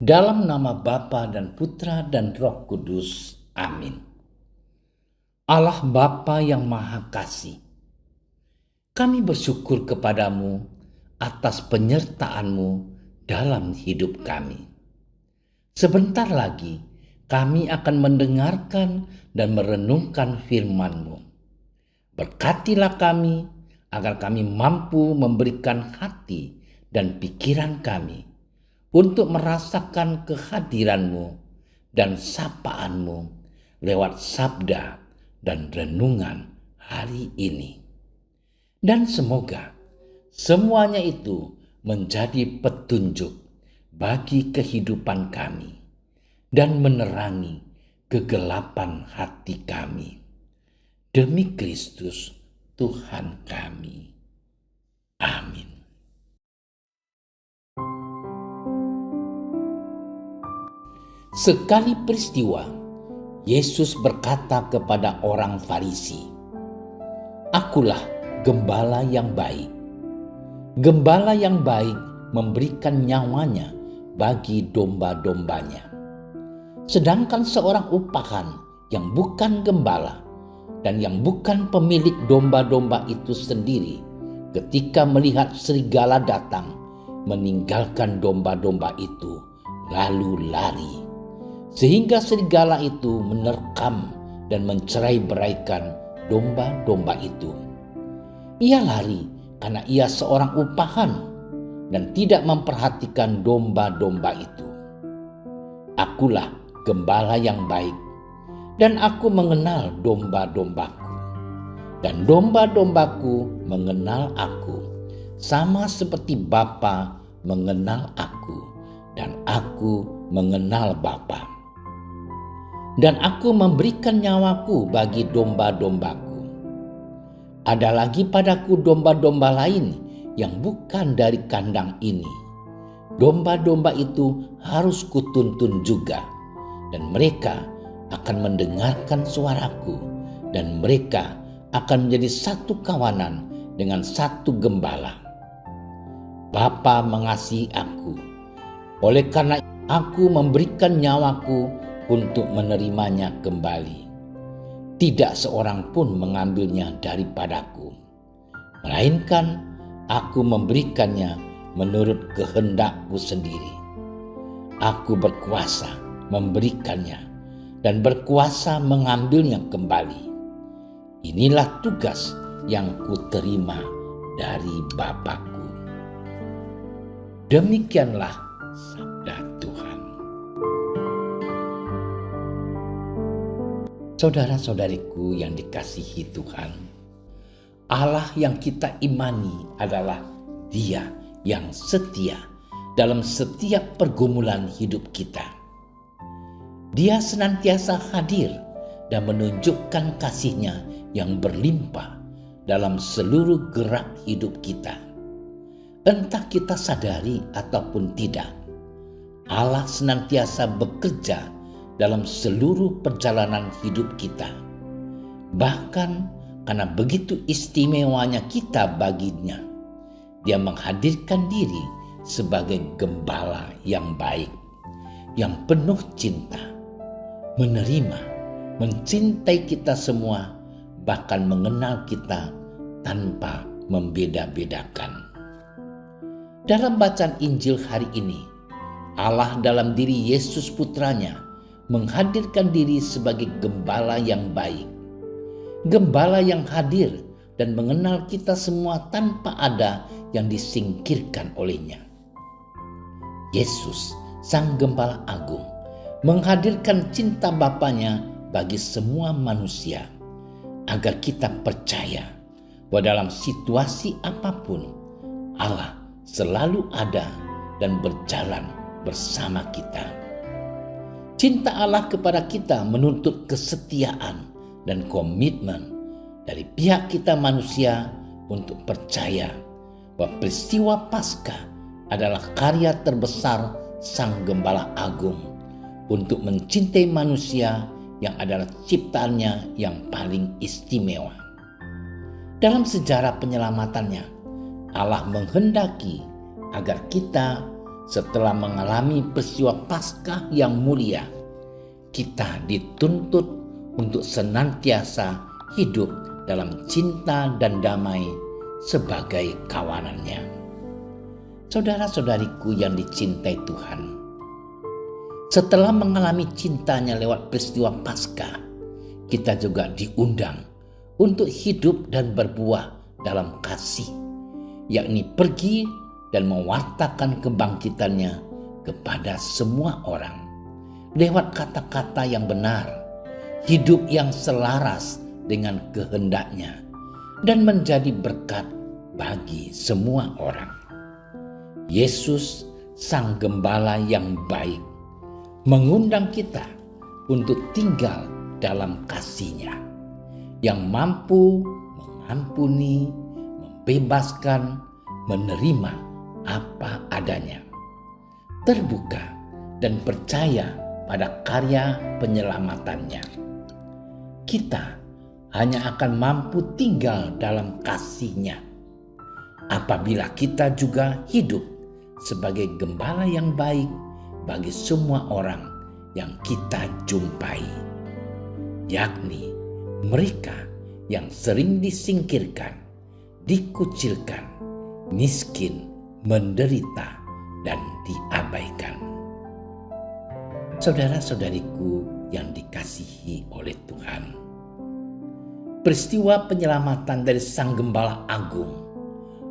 Dalam nama Bapa dan Putra dan Roh Kudus. Amin. Allah Bapa yang Maha Kasih, kami bersyukur kepadamu atas penyertaan-Mu dalam hidup kami. Sebentar lagi kami akan mendengarkan dan merenungkan firman-Mu. Berkatilah kami agar kami mampu memberikan hati dan pikiran kami untuk merasakan kehadiran-Mu dan sapaan-Mu lewat sabda dan renungan hari ini. Dan semoga semuanya itu menjadi petunjuk bagi kehidupan kami dan menerangi kegelapan hati kami. Demi Kristus Tuhan kami. Amin. Sekali peristiwa, Yesus berkata kepada orang Farisi, "Akulah gembala yang baik. Gembala yang baik memberikan nyawanya bagi domba-dombanya. Sedangkan seorang upahan yang bukan gembala dan yang bukan pemilik domba-domba itu sendiri, ketika melihat serigala datang, meninggalkan domba-domba itu lalu lari. Sehingga serigala itu menerkam dan mencerai-beraikan domba-domba itu. Ia lari karena ia seorang upahan dan tidak memperhatikan domba-domba itu. Akulah gembala yang baik, dan aku mengenal domba-dombaku, dan domba-dombaku mengenal aku, sama seperti Bapa mengenal aku, dan aku mengenal Bapa. Dan aku memberikan nyawaku bagi domba-dombaku. Ada lagi padaku domba-domba lain yang bukan dari kandang ini. Domba-domba itu harus kutuntun juga, dan mereka akan mendengarkan suaraku, dan mereka akan menjadi satu kawanan dengan satu gembala. Bapa mengasihi aku, oleh karena aku memberikan nyawaku untuk menerimanya kembali. Tidak seorang pun mengambilnya daripadaku, melainkan aku memberikannya menurut kehendakku sendiri. Aku berkuasa memberikannya dan berkuasa mengambilnya kembali. Inilah tugas yang kuterima dari Bapakku." Demikianlah sabda Tuhan. Saudara-saudariku yang dikasihi Tuhan, Allah yang kita imani adalah Dia yang setia dalam setiap pergumulan hidup kita. Dia senantiasa hadir dan menunjukkan kasih-Nya yang berlimpah dalam seluruh gerak hidup kita. Entah kita sadari ataupun tidak, Allah senantiasa bekerja dalam seluruh perjalanan hidup kita. Bahkan karena begitu istimewanya kita baginya, Dia menghadirkan diri sebagai gembala yang baik, yang penuh cinta, menerima, mencintai kita semua, bahkan mengenal kita tanpa membeda-bedakan. Dalam bacaan Injil hari ini, Allah dalam diri Yesus Putranya menghadirkan diri sebagai gembala yang baik. Gembala yang hadir dan mengenal kita semua tanpa ada yang disingkirkan olehnya. Yesus, Sang Gembala Agung, menghadirkan cinta Bapanya bagi semua manusia, agar kita percaya bahwa dalam situasi apapun, Allah selalu ada dan berjalan bersama kita. Cinta Allah kepada kita menuntut kesetiaan dan komitmen dari pihak kita manusia untuk percaya bahwa peristiwa Paskah adalah karya terbesar Sang Gembala Agung untuk mencintai manusia yang adalah ciptaannya yang paling istimewa. Dalam sejarah penyelamatannya, Allah menghendaki agar kita setelah mengalami peristiwa Paskah yang mulia, kita dituntut untuk senantiasa hidup dalam cinta dan damai sebagai kawanannya. Saudara-saudariku yang dicintai Tuhan, setelah mengalami cintanya lewat peristiwa Paskah, kita juga diundang untuk hidup dan berbuah dalam kasih, yakni pergi dan mewartakan kebangkitannya kepada semua orang lewat kata-kata yang benar, hidup yang selaras dengan kehendaknya, dan menjadi berkat bagi semua orang. Yesus, Sang Gembala yang baik, mengundang kita untuk tinggal dalam kasih-Nya yang mampu mengampuni, membebaskan, menerima apa adanya, terbuka dan percaya pada karya penyelamatannya. Kita hanya akan mampu tinggal dalam kasih-Nya apabila kita juga hidup sebagai gembala yang baik bagi semua orang yang kita jumpai, yakni mereka yang sering disingkirkan, dikucilkan, miskin, menderita, dan diabaikan. Saudara-saudariku yang dikasihi oleh Tuhan, peristiwa penyelamatan dari Sang Gembala Agung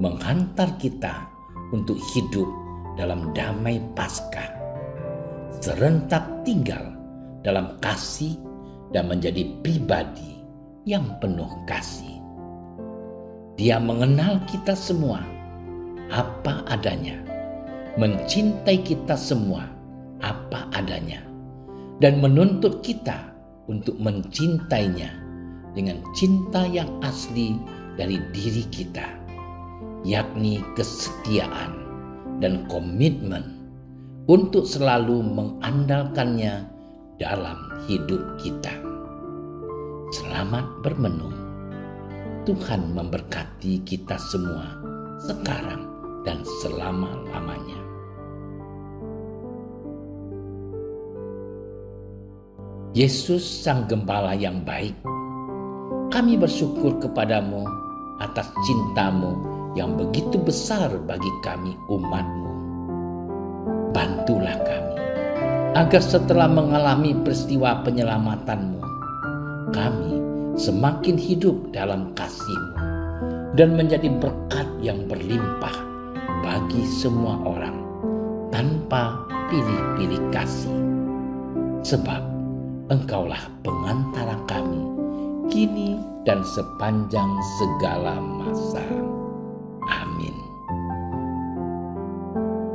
menghantar kita untuk hidup dalam damai Paskah, serentak tinggal dalam kasih dan menjadi pribadi yang penuh kasih. Dia mengenal kita semua apa adanya, mencintai kita semua apa adanya, dan menuntut kita untuk mencintainya dengan cinta yang asli dari diri kita, yakni kesetiaan dan komitmen untuk selalu mengandalkannya dalam hidup kita. Selamat bermenung. Tuhan memberkati kita semua sekarang dan selama-lamanya. Yesus, Sang Gembala yang baik, kami bersyukur kepadamu atas cintamu yang begitu besar bagi kami umat-Mu. Bantulah kami agar setelah mengalami peristiwa penyelamatan-Mu, kami semakin hidup dalam kasih-Mu dan menjadi berkat yang berlimpah bagi semua orang tanpa pilih-pilih kasih. Sebab Engkaulah pengantara kami kini dan sepanjang segala masa. Amin.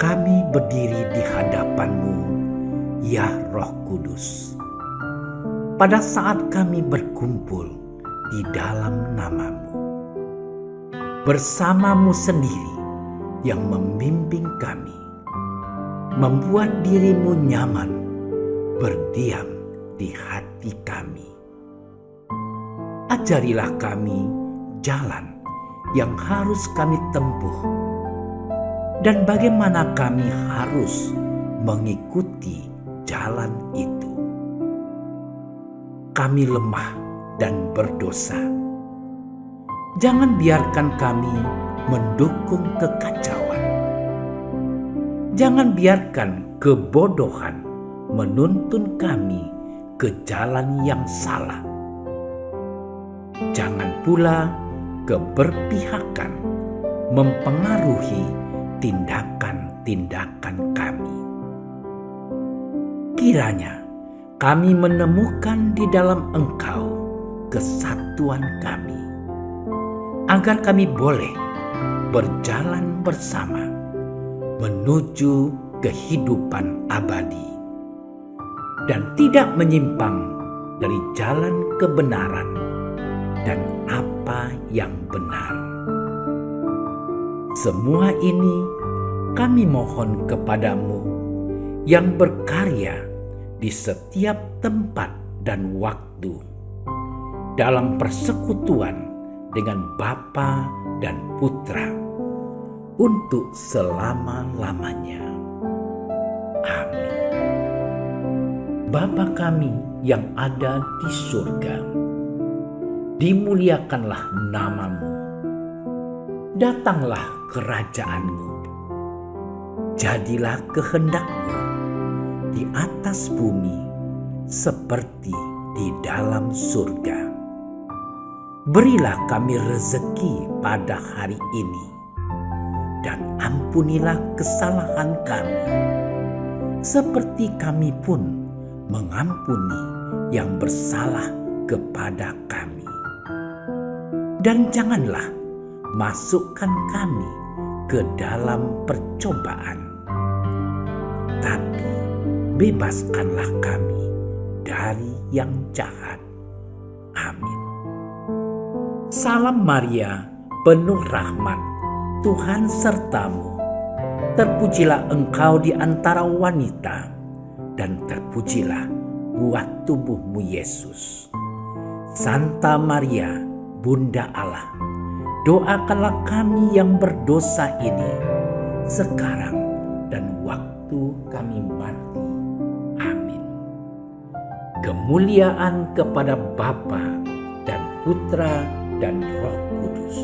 Kami berdiri di hadapan-Mu, ya Roh Kudus, pada saat kami berkumpul di dalam nama-Mu, bersama-Mu sendiri yang membimbing kami, membuat diri-Mu nyaman berdiam di hati kami. Ajarilah kami jalan yang harus kami tempuh dan bagaimana kami harus mengikuti jalan itu. Kami lemah dan berdosa. Jangan biarkan kami mendukung kekacauan. Jangan biarkan kebodohan menuntun kami ke jalan yang salah. Jangan pula keberpihakan mempengaruhi tindakan-tindakan kami. Kiranya kami menemukan di dalam Engkau kesatuan kami, agar kami boleh berjalan bersama menuju kehidupan abadi dan tidak menyimpang dari jalan kebenaran dan apa yang benar. Semua ini kami mohon kepadamu yang berkarya di setiap tempat dan waktu dalam persekutuan dengan Bapa dan Putra untuk selama-lamanya. Amin. Bapa kami yang ada di surga, dimuliakanlah nama-Mu. Datanglah kerajaan-Mu. Jadilah kehendak-Mu di atas bumi seperti di dalam surga. Berilah kami rezeki pada hari ini, dan ampunilah kesalahan kami, seperti kami pun mengampuni yang bersalah kepada kami. Dan janganlah masukkan kami ke dalam percobaan, tapi bebaskanlah kami dari yang jahat. Amin. Salam Maria, penuh rahmat, Tuhan sertamu. Terpujilah engkau di antara wanita, dan terpujilah buah tubuhmu Yesus. Santa Maria, Bunda Allah, doakanlah kami yang berdosa ini, sekarang dan waktu kami mati. Amin. Kemuliaan kepada Bapa dan Putra dan Roh Kudus,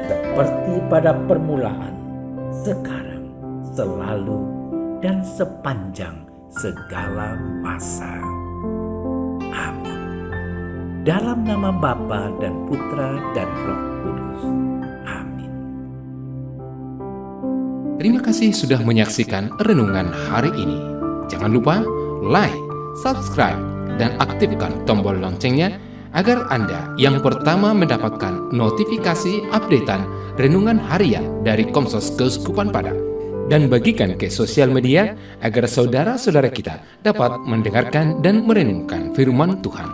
seperti pada permulaan, sekarang, selalu, dan sepanjang segala masa. Amin. Dalam nama Bapa dan Putra dan Roh Kudus. Amin. Terima kasih sudah menyaksikan renungan hari ini. Jangan lupa like, subscribe, dan aktifkan tombol loncengnya agar Anda yang pertama mendapatkan notifikasi updatean renungan harian dari Komsos Keuskupan Padang. Dan bagikan ke sosial media agar saudara-saudara kita dapat mendengarkan dan merenungkan firman Tuhan.